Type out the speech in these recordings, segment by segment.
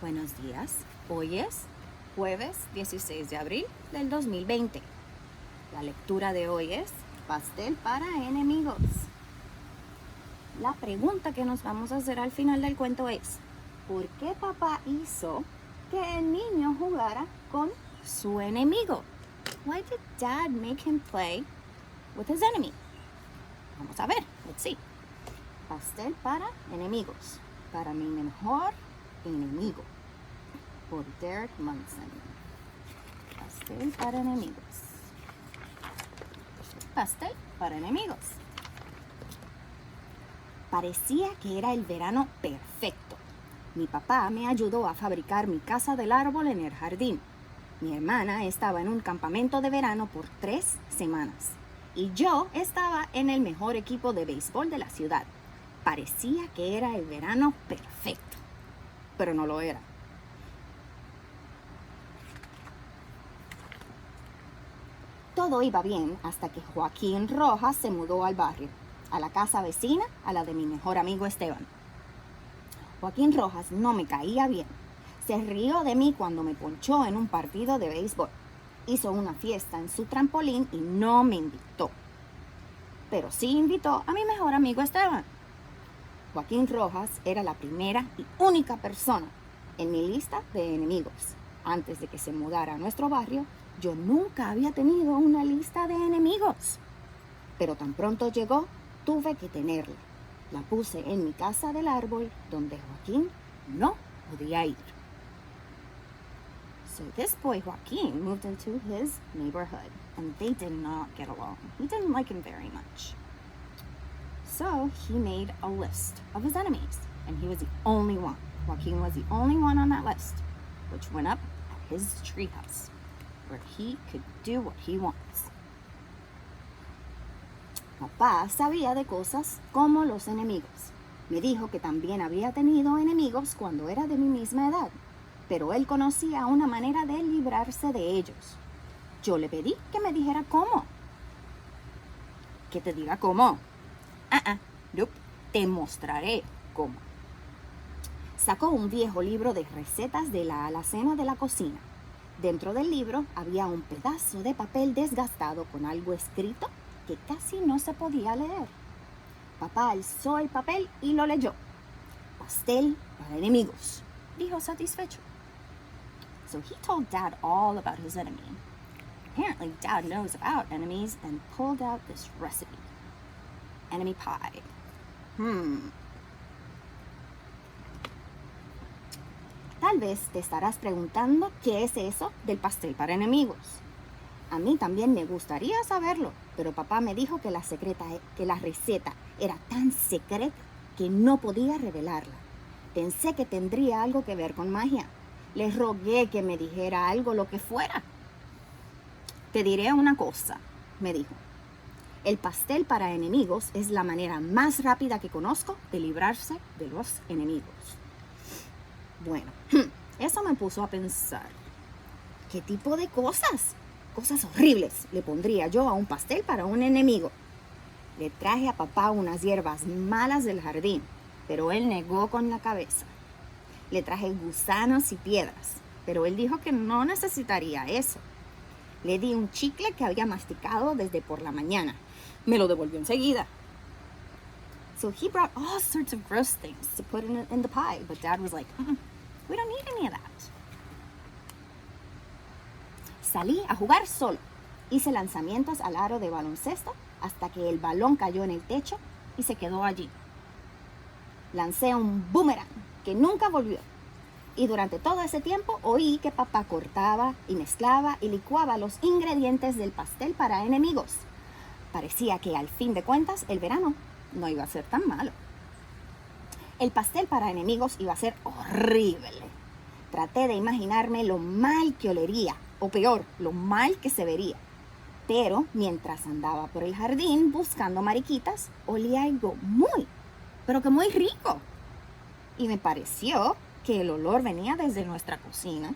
Buenos días. Hoy es jueves 16 de abril del 2020. La lectura de hoy es Pastel para enemigos. La pregunta que nos vamos a hacer al final del cuento es: ¿por qué papá hizo que el niño jugara con su enemigo? Why did Dad make him play with his enemy? Vamos a ver. Let's see. Pastel para enemigos. Para mi mejor enemigo. Por Derek Munson. Pastel para enemigos. Pastel para enemigos. Parecía que era el verano perfecto. Mi papá me ayudó a fabricar mi casa del árbol en el jardín. Mi hermana estaba en un campamento de verano por 3 semanas. Y yo estaba en el mejor equipo de béisbol de la ciudad. Parecía que era el verano perfecto. Pero no lo era. Todo iba bien hasta que Joaquín Rojas se mudó al barrio, a la casa vecina a la de mi mejor amigo Esteban. Joaquín Rojas no me caía bien. Se rió de mí cuando me ponchó en un partido de béisbol. Hizo una fiesta en su trampolín y no me invitó. Pero sí invitó a mi mejor amigo Esteban. Joaquín Rojas era la primera y única persona en mi lista de enemigos. Antes de que se mudara a nuestro barrio, yo nunca había tenido una lista de enemigos. Pero tan pronto llegó, tuve que tenerla. La puse en mi casa del árbol donde Joaquín no podía ir. So this boy Joaquín moved into his neighborhood and they did not get along. He didn't like him very much. So he made a list of his enemies and he was the only one. Joaquín was the only one on that list, which went up at his treehouse, where he could do what he wants. Papá sabía de cosas como los enemigos. Me dijo que también había tenido enemigos cuando era de mi misma edad, pero él conocía una manera de librarse de ellos. Yo le pedí que me dijera cómo. ¿Que te diga cómo? Nope, te mostraré cómo. Sacó un viejo libro de recetas de la alacena de la cocina. Dentro del libro había un pedazo de papel desgastado con algo escrito que casi no se podía leer. Papá alzó el papel y lo leyó. Pastel para enemigos, dijo satisfecho. So he told Dad all about his enemy. Apparently Dad knows about enemies and pulled out this recipe. Enemy pie. Tal vez te estarás preguntando qué es eso del pastel para enemigos. A mí también me gustaría saberlo, pero papá me dijo que la receta era tan secreta que no podía revelarla. Pensé que tendría algo que ver con magia. Le rogué que me dijera algo, lo que fuera. Te diré una cosa, me dijo. El pastel para enemigos es la manera más rápida que conozco de librarse de los enemigos. Bueno, eso me puso a pensar. ¿Qué tipo de cosas? Cosas horribles le pondría yo a un pastel para un enemigo. Le traje a papá unas hierbas malas del jardín, pero él negó con la cabeza. Le traje gusanos y piedras, pero él dijo que no necesitaría eso. Le di un chicle que había masticado desde por la mañana. Me lo devolvió enseguida. So he brought all sorts of gross things to put in the pie, but Dad was like, we don't need any of that. Salí a jugar solo. Hice lanzamientos al aro de baloncesto hasta que el balón cayó en el techo y se quedó allí. Lancé un boomerang que nunca volvió. Y durante todo ese tiempo oí que papá cortaba y mezclaba y licuaba los ingredientes del pastel para enemigos. Parecía que al fin de cuentas el verano no iba a ser tan malo. El pastel para enemigos iba a ser horrible. Traté de imaginarme lo mal que olería, o peor, lo mal que se vería. Pero mientras andaba por el jardín buscando mariquitas, olía algo pero que muy rico. Y me pareció que el olor venía desde nuestra cocina.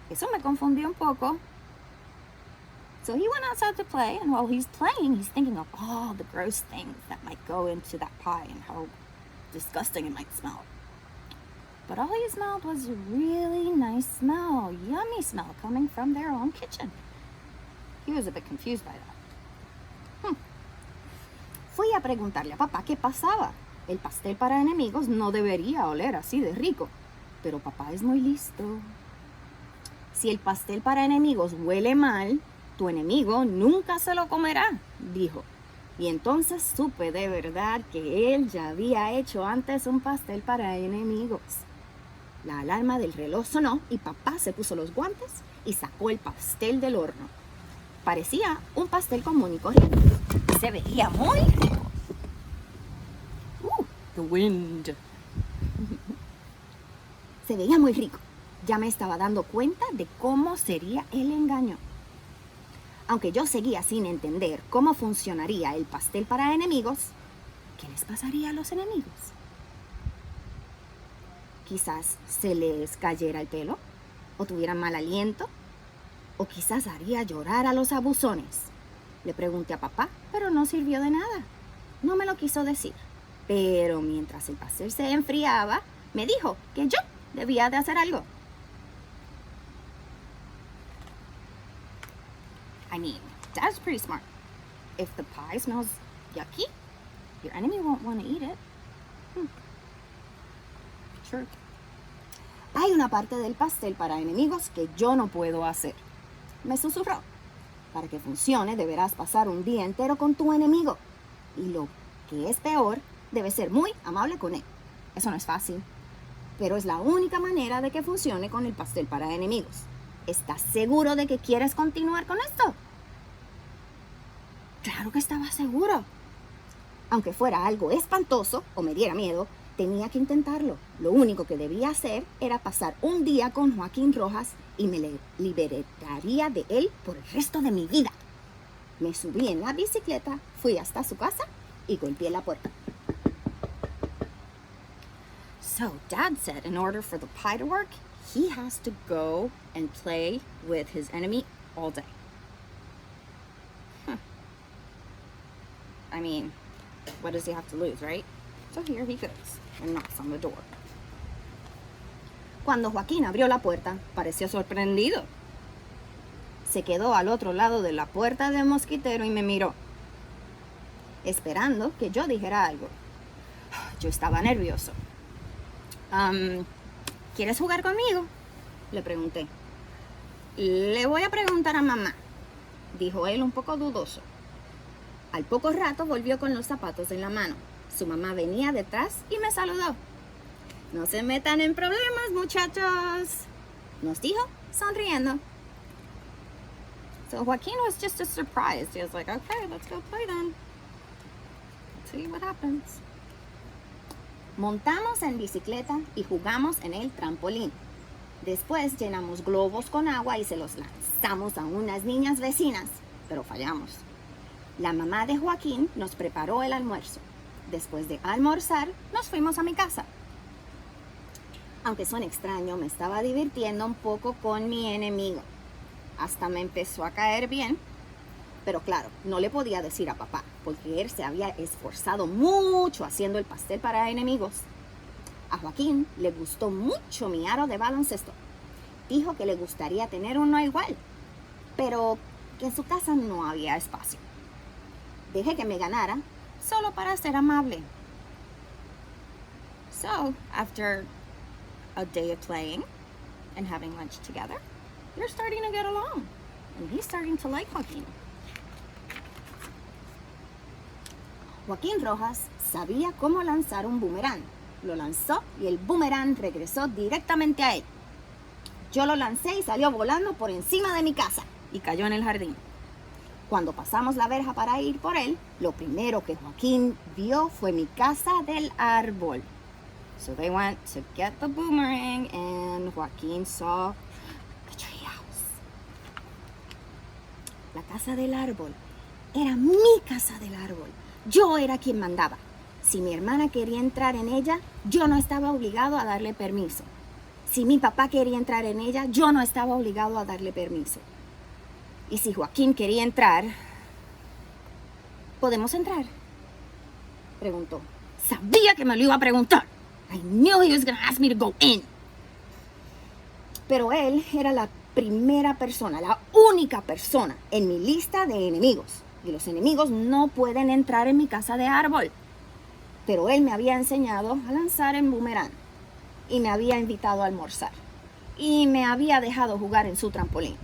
Eso me confundió un poco. So he went outside to play, and while he's playing, he's thinking of all the gross things that might go into that pie and how disgusting it might smell. but all he smelled was a really nice smell, yummy smell coming from their own kitchen. He was a bit confused by that. Fui a preguntarle a papá qué pasaba. El pastel para enemigos no debería oler así de rico, pero papá es muy listo. Si el pastel para enemigos huele mal, tu enemigo nunca se lo comerá, dijo. Y entonces supe de verdad que él ya había hecho antes un pastel para enemigos. La alarma del reloj sonó y papá se puso los guantes y sacó el pastel del horno. Parecía un pastel común y corriente. Se veía muy rico. The wind. Se veía muy rico. Ya me estaba dando cuenta de cómo sería el engaño. Aunque yo seguía sin entender cómo funcionaría el pastel para enemigos, ¿qué les pasaría a los enemigos? Quizás se les cayera el pelo, o tuvieran mal aliento, o quizás haría llorar a los abusones. Le pregunté a papá, pero no sirvió de nada. No me lo quiso decir. Pero mientras el pastel se enfriaba, me dijo que yo debía de hacer algo. I mean, Dad's pretty smart. If the pie smells yucky, your enemy won't want to eat it. True. Hay una parte del pastel para enemigos que yo no puedo hacer. Me susurró. Para que funcione, deberás pasar un día entero con tu enemigo. Y lo que es peor, debes ser muy amable con él. Eso no es fácil, pero es la única manera de que funcione con el pastel para enemigos. ¿Estás seguro de que quieres continuar con esto? Claro que estaba seguro. Aunque fuera algo espantoso o me diera miedo, tenía que intentarlo. Lo único que debía hacer era pasar un día con Joaquín Rojas y me liberaría de él por el resto de mi vida. Me subí en la bicicleta, fui hasta su casa y golpeé la puerta. So Dad said in order for the pie to work, he has to go and play with his enemy all day. I mean, what does he have to lose, right? So here he goes and knocks on the door. Cuando Joaquín abrió la puerta, pareció sorprendido. Se quedó al otro lado de la puerta del mosquitero y me miró, esperando que yo dijera algo. Yo estaba nervioso. ¿Quieres jugar conmigo?, le pregunté. Le voy a preguntar a mamá, dijo él un poco dudoso. Al poco rato volvió con los zapatos en la mano. Su mamá venía detrás y me saludó. No se metan en problemas, muchachos, nos dijo sonriendo. So Joaquín was just as surprised. He was like, okay, let's go play then. Let's see what happens. Montamos en bicicleta y jugamos en el trampolín. Después llenamos globos con agua y se los lanzamos a unas niñas vecinas, pero fallamos. La mamá de Joaquín nos preparó el almuerzo. Después de almorzar, nos fuimos a mi casa. Aunque suene extraño, me estaba divirtiendo un poco con mi enemigo. Hasta me empezó a caer bien. Pero claro, no le podía decir a papá, porque él se había esforzado mucho haciendo el pastel para enemigos. A Joaquín le gustó mucho mi aro de baloncesto. Dijo que le gustaría tener uno igual, pero que en su casa no había espacio. Dejé que me ganara, solo para ser amable. So, after a day of playing and having lunch together, they're starting to get along, and he's starting to like Joaquín. Joaquín Rojas sabía cómo lanzar un boomerang. Lo lanzó y el boomerang regresó directamente a él. Yo lo lancé y salió volando por encima de mi casa y cayó en el jardín. Cuando pasamos la verja para ir por él, lo primero que Joaquín vio fue mi casa del árbol. So they went to get the boomerang and Joaquín saw the treehouse. La casa del árbol era mi casa del árbol. Yo era quien mandaba. Si mi hermana quería entrar en ella, yo no estaba obligado a darle permiso. Si mi papá quería entrar en ella, yo no estaba obligado a darle permiso. Y si Joaquín quería entrar, ¿podemos entrar?, preguntó. Sabía que me lo iba a preguntar. I knew he was gonna ask me to go in. Pero él era la primera persona, la única persona en mi lista de enemigos. Y los enemigos no pueden entrar en mi casa de árbol. Pero él me había enseñado a lanzar en boomerang. Y me había invitado a almorzar. Y me había dejado jugar en su trampolín.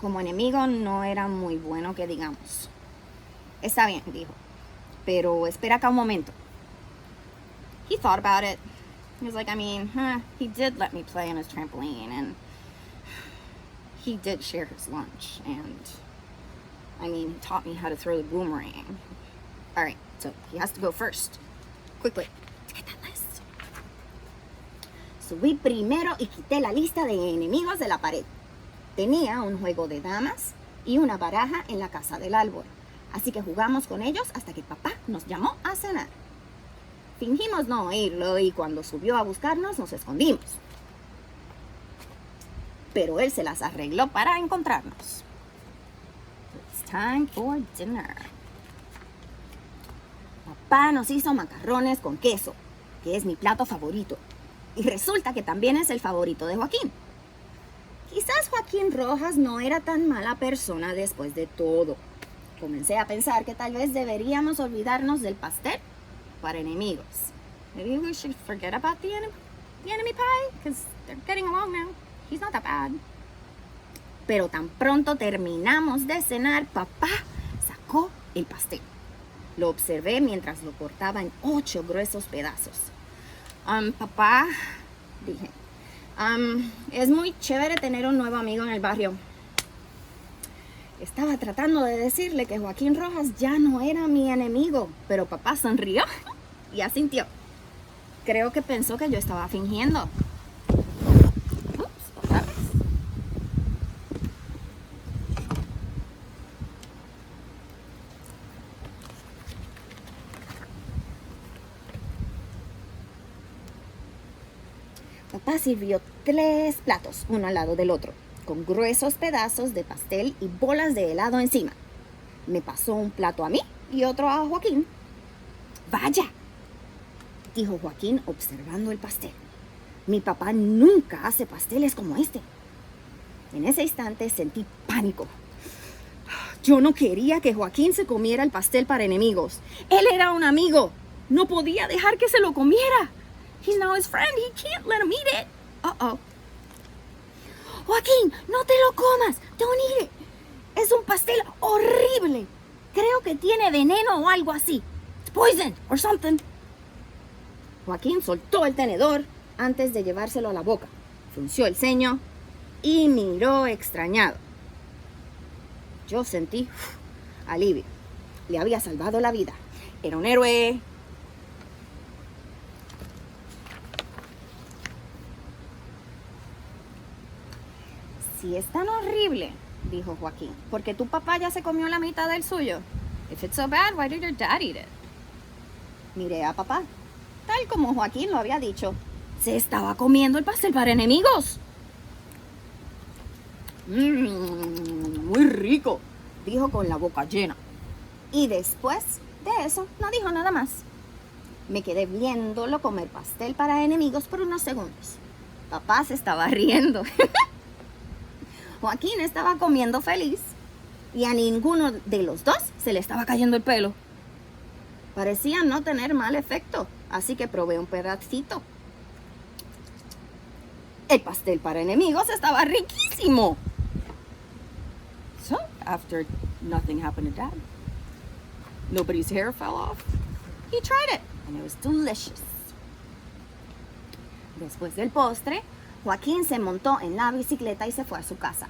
Como enemigo no era muy bueno que digamos. Está bien, dijo. Pero espera acá un momento. He thought about it. He was like, he did let me play on his trampoline, and he did share his lunch, and he taught me how to throw the boomerang. All right, so he has to go first. Quickly, get that list. Subí primero y quité la lista de enemigos de la pared. Tenía un juego de damas y una baraja en la casa del árbol. Así que jugamos con ellos hasta que papá nos llamó a cenar. Fingimos no oírlo y cuando subió a buscarnos nos escondimos. Pero él se las arregló para encontrarnos. It's time for dinner. Papá nos hizo macarrones con queso, que es mi plato favorito. Y resulta que también es el favorito de Joaquín. Quizás Joaquín Rojas no era tan mala persona después de todo. Comencé a pensar que tal vez deberíamos olvidarnos del pastel para enemigos. Maybe we should forget about the enemy pie, because they're getting along now. He's not that bad. Pero tan pronto terminamos de cenar, papá sacó el pastel. Lo observé mientras lo cortaba en 8 gruesos pedazos. Papá, dije, es muy chévere tener un nuevo amigo en el barrio. Estaba tratando de decirle que Joaquín Rojas ya no era mi enemigo, pero papá sonrió y asintió. Creo que pensó que yo estaba fingiendo. Ups, otra vez. Papá sirvió 3 platos, uno al lado del otro, con gruesos pedazos de pastel y bolas de helado encima. Me pasó un plato a mí y otro a Joaquín. ¡Vaya!, dijo Joaquín observando el pastel. Mi papá nunca hace pasteles como este. En ese instante sentí pánico. Yo no quería que Joaquín se comiera el pastel para enemigos. Él era un amigo. No podía dejar que se lo comiera. He's now his friend. He can't let him eat it. Uh-oh. Joaquín, no te lo comas. Don't eat it. Es un pastel horrible. Creo que tiene veneno o algo así. It's poison or something. Joaquín soltó el tenedor antes de llevárselo a la boca. Frunció el ceño y miró extrañado. Yo sentí alivio. Le había salvado la vida. Era un héroe. Si es tan horrible, dijo Joaquín, porque tu papá ya se comió la mitad del suyo. If it's so bad, why did your dad eat it? Miré a papá. Tal como Joaquín lo había dicho, se estaba comiendo el pastel para enemigos. Muy rico, dijo con la boca llena. Y después de eso, no dijo nada más. Me quedé viéndolo comer pastel para enemigos por unos segundos. Papá se estaba riendo. Joaquín estaba comiendo feliz y a ninguno de los dos se le estaba cayendo el pelo. Parecía no tener mal efecto, así que probé un pedacito. El pastel para enemigos estaba riquísimo. So, after nothing happened to Dad, nobody's hair fell off, he tried it, and it was delicious. Después del postre, Joaquín se montó en la bicicleta y se fue a su casa,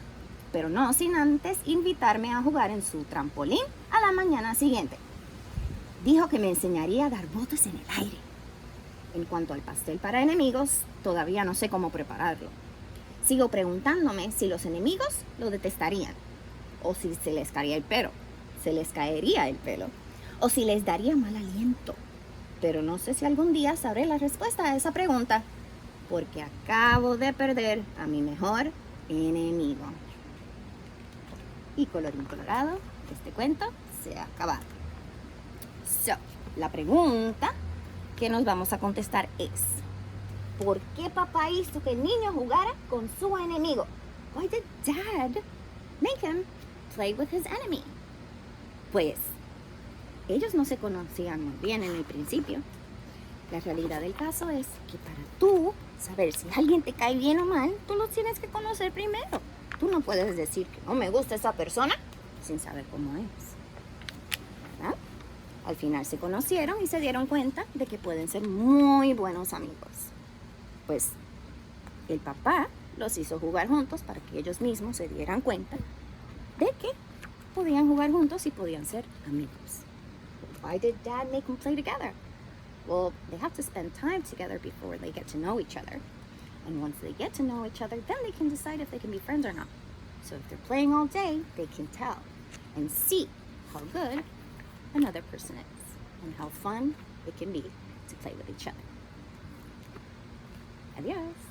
pero no sin antes invitarme a jugar en su trampolín a la mañana siguiente. Dijo que me enseñaría a dar botes en el aire. En cuanto al pastel para enemigos, todavía no sé cómo prepararlo. Sigo preguntándome si los enemigos lo detestarían, o si se les caería el pelo, o si les daría mal aliento. Pero no sé si algún día sabré la respuesta a esa pregunta, porque acabo de perder a mi mejor enemigo. Y colorín colorado, este cuento se ha acabado. So, la pregunta que nos vamos a contestar es: ¿Por qué papá hizo que el niño jugara con su enemigo? Why did Dad make him play with his enemy? Pues, ellos no se conocían muy bien en el principio. La realidad del caso es que para tú saber si alguien te cae bien o mal, tú lo tienes que conocer primero. Tú no puedes decir que no me gusta esa persona sin saber cómo es. ¿Verdad? Al final se conocieron y se dieron cuenta de que pueden ser muy buenos amigos. Pues el papá los hizo jugar juntos para que ellos mismos se dieran cuenta de que podían jugar juntos y podían ser amigos. Why did Dad make them play together? Well, they have to spend time together before they get to know each other. And once they get to know each other, then they can decide if they can be friends or not. So if they're playing all day, they can tell and see how good another person is and how fun it can be to play with each other. Adios.